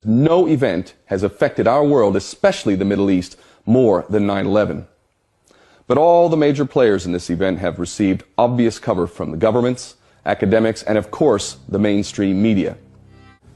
No event has affected our world, especially the Middle East, more than 9/11. But all the major players in this event have received obvious cover from the governments, academics, and of course, the mainstream media.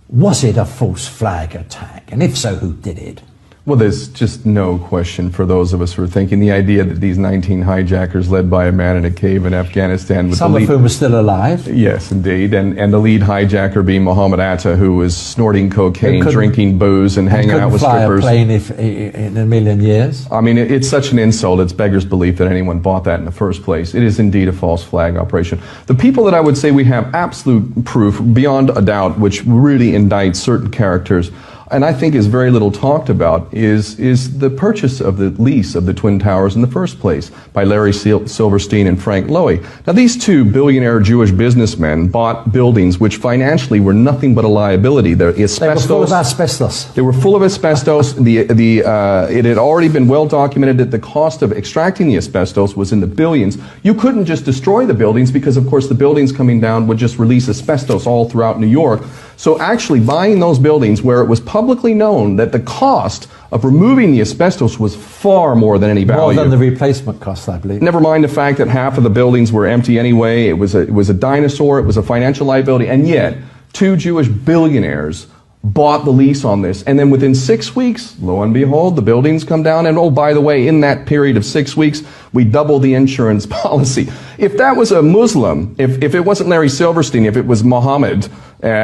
Was it a false flag attack? And if so, who did it? Well, there's just no question for those of us who are thinking the idea that these 19 hijackers led by a man in a cave in Afghanistan with some of whom were still alive. Yes, indeed. And the lead hijacker being Mohammed Atta, who was snorting cocaine, drinking booze, and hanging out with strippers. Fly a plane in a million years. I mean, it's such an insult, it's beggars belief that anyone bought that in the first place. It is indeed a false flag operation. The people that I would say we have absolute proof, beyond a doubt, which really indicts certain characters, and I think is very little talked about, is the purchase of the lease of the Twin Towers in the first place by Larry Silverstein and Frank Lowy. Now, these two billionaire Jewish businessmen bought buildings which financially were nothing but a liability. They were full of asbestos. They were full of asbestos. It had already been well documented that the cost of extracting the asbestos was in the billions. You couldn't just destroy the buildings because, of course, the buildings coming down would just release asbestos all throughout New York. So actually buying those buildings where it was publicly known that the cost of removing the asbestos was far more than any value. More than the replacement cost, I believe. Never mind the fact that half of the buildings were empty anyway. It was a dinosaur. It was a financial liability. And yet, two Jewish billionaires bought the lease on this. And then within 6 weeks, lo and behold, the buildings come down. And oh, by the way, in that period of 6 weeks, we doubled the insurance policy. If that was a Muslim, if it wasn't Larry Silverstein, if it was Mohammed,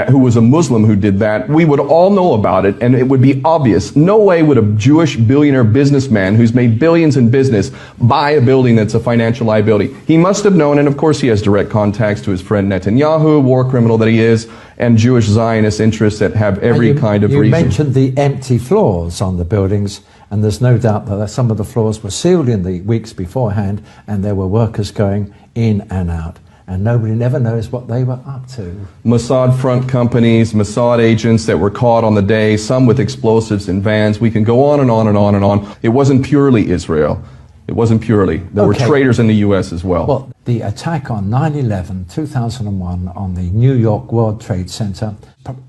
who was a Muslim who did that, we would all know about it, and it would be obvious. No way would a Jewish billionaire businessman who's made billions in business buy a building that's a financial liability. He must have known, and of course he has direct contacts to his friend Netanyahu, war criminal that he is, and Jewish Zionist interests that have every kind of reason. You mentioned the empty floors on the buildings, and there's no doubt that some of the floors were sealed in the weeks beforehand, and there were workers going in and out. And nobody never knows what they were up to. Mossad front companies, Mossad agents that were caught on the day, some with explosives in vans. We can go on and on and on and on. It wasn't purely Israel. It wasn't purely. There were traitors in the U.S. as well. Well, the attack on 9/11, 2001 on the New York World Trade Center,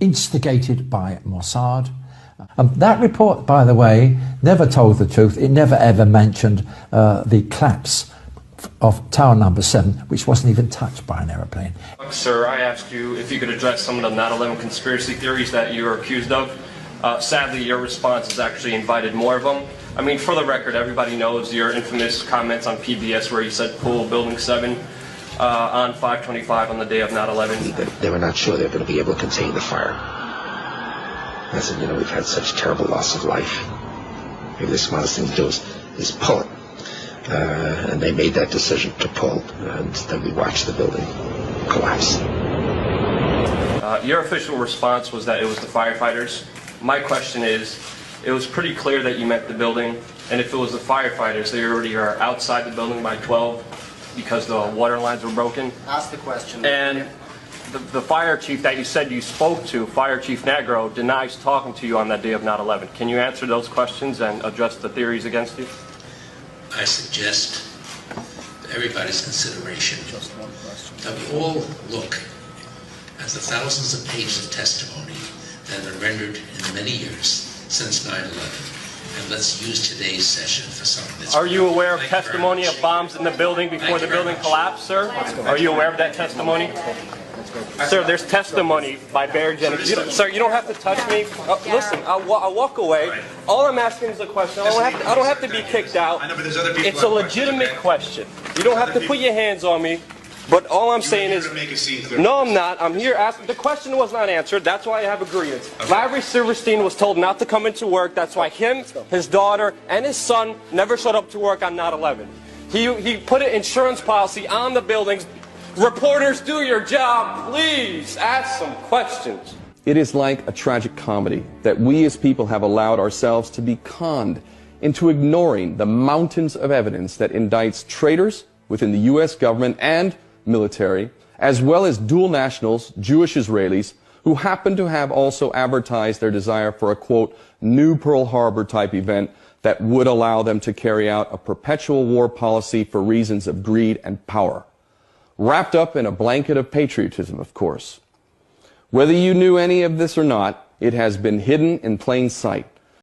instigated by Mossad. That report, by the way, never told the truth. It never ever mentioned the collapse of Tower Number 7, which wasn't even touched by an aeroplane. Sir, I asked you if you could address some of the 9/11 conspiracy theories that you are accused of. Sadly, your response has actually invited more of them. I mean, for the record, everybody knows your infamous comments on PBS where you said pull Building 7 on 5/25 on the day of 9/11. They were not sure they were going to be able to contain the fire. I said, you know, we've had such terrible loss of life. Maybe the smartest thing to do is pull it. And they made that decision to pull, and then we watched the building collapse. Your official response was that it was the firefighters. My question is, it was pretty clear that you meant the building, and if it was the firefighters, they already are outside the building by 12 because the water lines were broken. Ask the question. And the fire chief that you said you spoke to, Fire Chief Negro, denies talking to you on that day of 9/11. Can you answer those questions and address the theories against you? I suggest to everybody's consideration that we all look at the thousands of pages of testimony that have been rendered in the many years since 9/11, and let's use today's session for something that's... Are you aware of testimony of bombs in the building before the building collapsed, sir? Are you aware of that testimony? Sir, there's testimony by Barry Jennings. Sir, you don't have to touch me. Listen, I'll walk away. All I'm asking is a question. I don't have to be kicked out. It's a legitimate question. You don't have to put your hands on me. But all I'm saying is, no, I'm not. I'm here asking. The question was not answered. That's why I have a grievance. Larry Silverstein was told not to come into work. That's why him, his daughter, and his son never showed up to work on 9/11. He put an insurance policy on the buildings. Reporters, do your job. Please ask some questions. It is like a tragic comedy that we as people have allowed ourselves to be conned into ignoring the mountains of evidence that indicts traitors within the U.S. government and military, as well as dual nationals, Jewish Israelis, who happen to have also advertised their desire for a, quote, new Pearl Harbor type event that would allow them to carry out a perpetual war policy for reasons of greed and power. Wrapped up in a blanket of patriotism, of course. Whether you knew any of this or not, It has been hidden in plain sight.